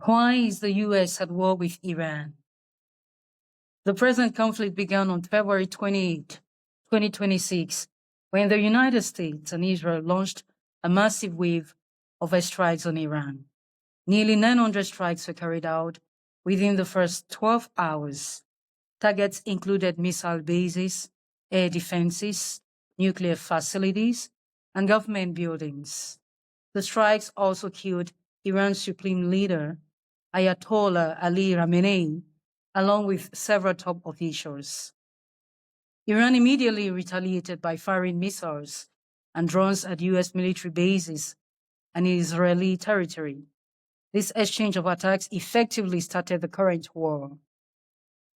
Why is the U.S. at war with Iran? The present conflict began on February 28, 2026, when the United States and Israel launched a massive wave of airstrikes on Iran. Nearly 900 strikes were carried out within the first 12 hours. Targets included missile bases, air defenses, nuclear facilities, and government buildings. The strikes also killed Iran's supreme leader, Ayatollah Ali Khamenei, along with several top officials. Iran immediately retaliated by firing missiles and drones at U.S. military bases and Israeli territory. This exchange of attacks effectively started the current war.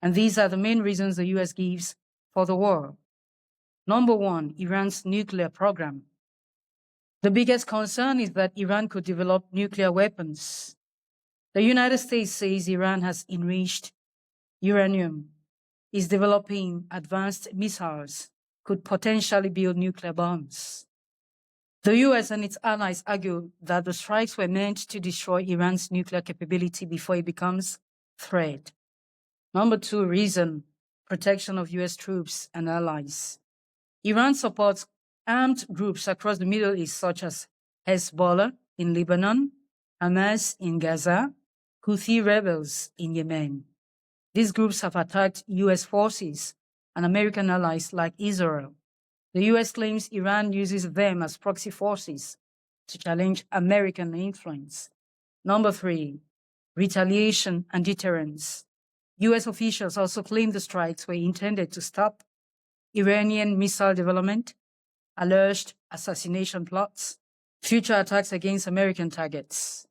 And these are the main reasons the U.S. gives for the war. Number one, Iran's nuclear program. The biggest concern is that Iran could develop nuclear weapons. The United States says Iran has enriched uranium, is developing advanced missiles, could potentially build nuclear bombs. The U.S. and its allies argue that the strikes were meant to destroy Iran's nuclear capability before it becomes a threat. Number two reason, protection of U.S. troops and allies. Iran supports armed groups across the Middle East such as Hezbollah in Lebanon, Hamas in Gaza, Houthi rebels in Yemen. These groups have attacked U.S. forces and American allies like Israel. The U.S. claims Iran uses them as proxy forces to challenge American influence. Number three, retaliation and deterrence. U.S. officials also claim the strikes were intended to stop Iranian missile development, alleged assassination plots, future attacks against American targets.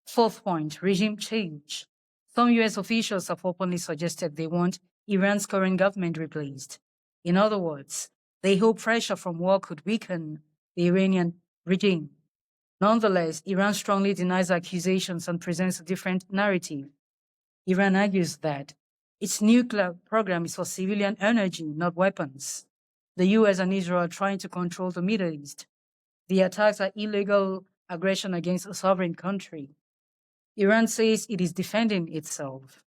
Fourth point, regime change. Some U.S. officials have openly suggested they want Iran's current government replaced. In other words, they hope pressure from war could weaken the Iranian regime. Nonetheless, Iran strongly denies accusations and presents a different narrative. Iran argues that its nuclear program is for civilian energy, not weapons. The U.S. and Israel are trying to control the Middle East. The attacks are illegal aggression against a sovereign country. Iran says it is defending itself.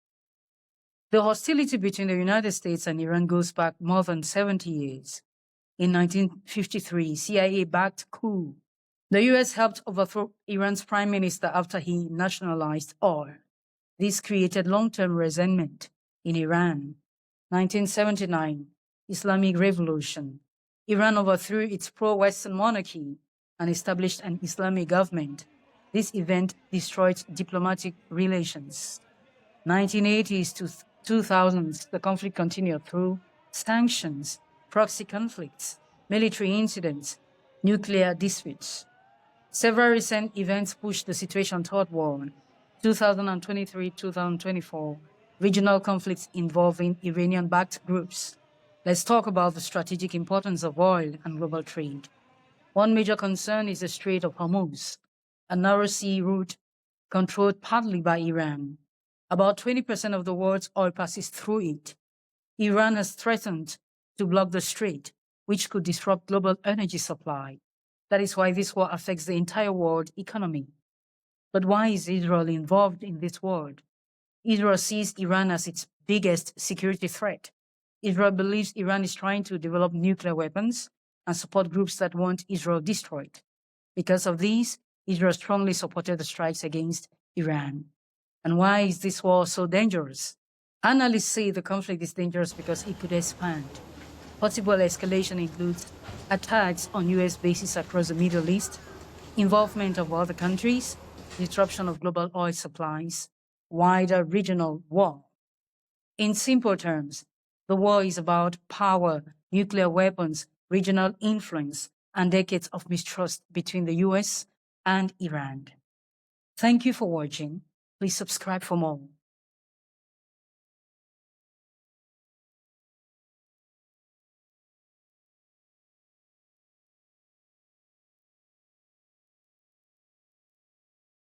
The hostility between the United States and Iran goes back more than 70 years. In 1953, CIA-backed coup. The U.S. helped overthrow Iran's prime minister after he nationalized oil. This created long-term resentment in Iran. 1979, Islamic Revolution. Iran overthrew its pro-Western monarchy and established an Islamic government. This event destroyed diplomatic relations. 1980s to 2000s, the conflict continued through sanctions, proxy conflicts, military incidents, nuclear disputes. Several recent events pushed the situation toward war. 2023-2024, regional conflicts involving Iranian-backed groups. Let's talk about the strategic importance of oil and global trade. One major concern is the Strait of Hormuz, a narrow sea route controlled partly by Iran. About 20% of the world's oil passes through it. Iran has threatened to block the strait, which could disrupt global energy supply. That is why this war affects the entire world economy. But why is Israel involved in this war? Israel sees Iran as its biggest security threat. Israel believes Iran is trying to develop nuclear weapons and support groups that want Israel destroyed. Because of these, Israel strongly supported the strikes against Iran. And why is this war so dangerous? Analysts say the conflict is dangerous because it could expand. Possible escalation includes attacks on U.S. bases across the Middle East, involvement of other countries, disruption of global oil supplies, wider regional war. In simple terms, the war is about power, nuclear weapons, regional influence, and decades of mistrust between the U.S. and Iran. Thank you for watching. Please subscribe for more.